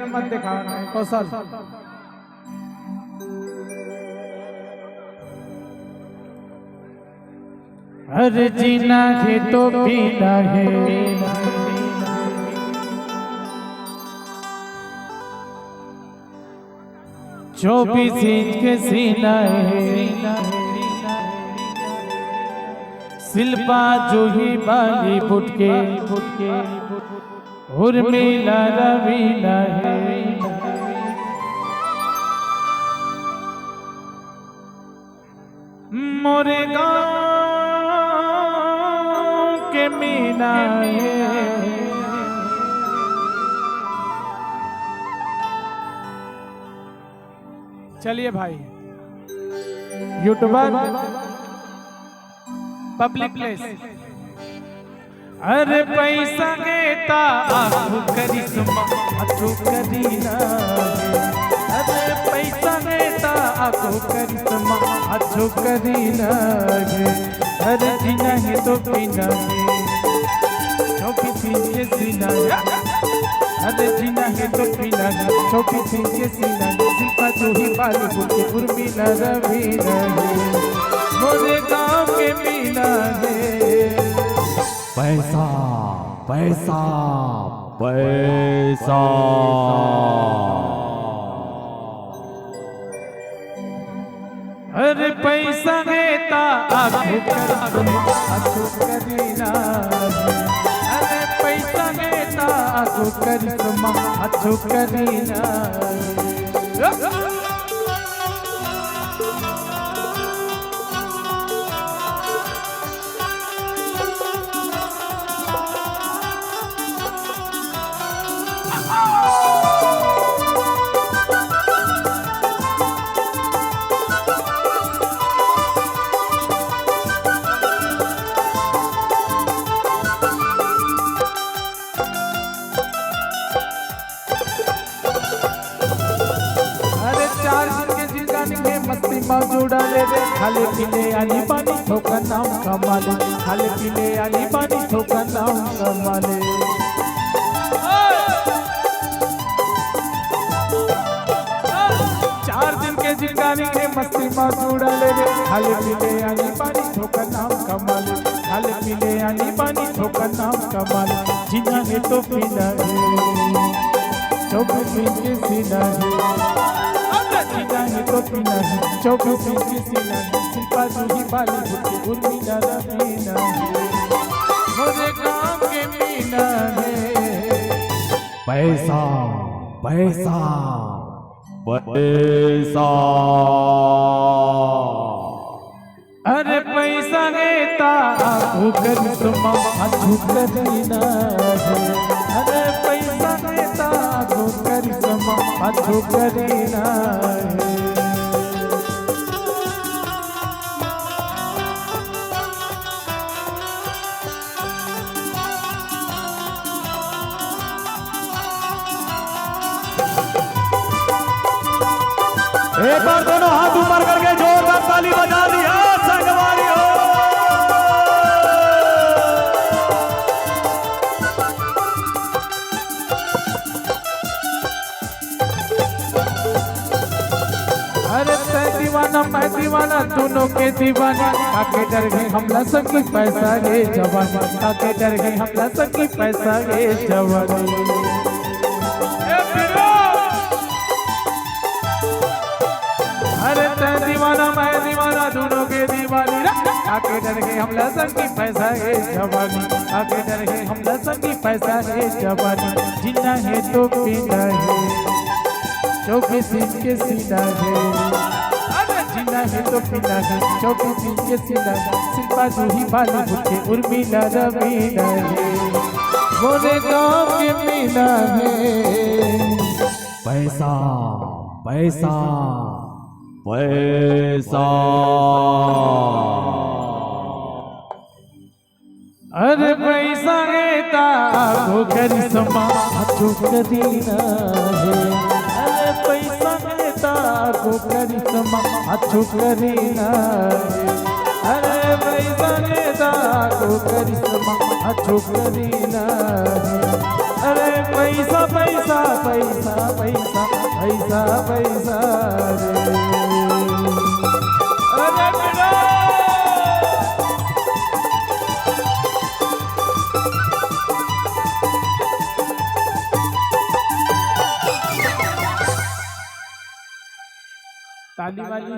मत दिखाना कौशल। अरे जीना है तो पीना है, 24 इंच के सीना है, शिल्पा जूही बॉलीवुड के उर्मिला रवीना है। मोरे गाँव के मीना है, चलिए भाई यूट्यूबर पब्लिक प्लेस। अरे पैसा गेता आखू करिश्मा अथू करीना, अरे पैसा गेता आखू करिश्मा अथू करीना, अरे जीना है तो पीना है, 24 इंच के सीना है, अरे जीना है तो पीना है, 24 इंच के सीना है, शिल्पा जूही बॉलीवुड की उर्मिला रवीना है, मोरे गाँव के मीना है। पैसा पैसा पैसा, अरे पैसा गेता आखू करीना, अरे पैसा गेता आखू करिश्मा अथू करीना। मस्ती मौजूदा ले रे, खाले पीले आनी पानी ठोका नाम कमाले, खाले पीले आनी पानी ठोका नाम कमाले। 4 दिन के जिंदगानी में मस्ती मौजूदा ले रे, खाले पीले आनी पानी ठोका नाम कमाले, खाले पीले आनी पानी ठोका नाम कमाले। जीना है तो पीना है, 24 इंच के सीना है, जीना है तो पीना है, 24 इंच के सीना है, शिल्पा जूही बॉलीवुड की उर्मिला रवीना है, मोरे गाँव के मीना है। पैसा पैसा पैसा, अरे पैसा गेता आखू करिश्मा अथू करीना है, अरे पैसा गेता आखू करिश्मा अथू करीना है। एक बार दोनों हाथ ऊपर करके जोरदार ताली बजा दिया संगवारी हो। अरे तै दीवाना मैं दीवाना दोनों के दीवाना, काके डर गए हमला सकी पैसा गे जवानी, काके डर गए हमला सकी पैसा गे जवानी। अरे तै दीवाना मैं दीवाना दोनों के दीवानी, काके डर गए हमला सकी पैसा गे जवानी, काके डर गए हमला सकी पैसा गे जवानी। जीना है तो पीना है, 24 इंच के सीना है, अरे जीना है तो पीना है, 24 इंच के सीना है, शिल्पा जूही बॉलीवुड की उर्मिला रवीना है, मोरे गाँव के मीना है। पैसा पैसा पैसा, अरे पैसा गेता आखू करिश्मा अथू करीना है, अरे पैसा गेता आखू करिश्मा अथू करीना है, अरे पैसा गेता आखू करिश्मा अथू करीना है, अरे पैसा पैसा पैसा पैसा पैसा पैसा पैसा रे अरे मेरा ताली वाली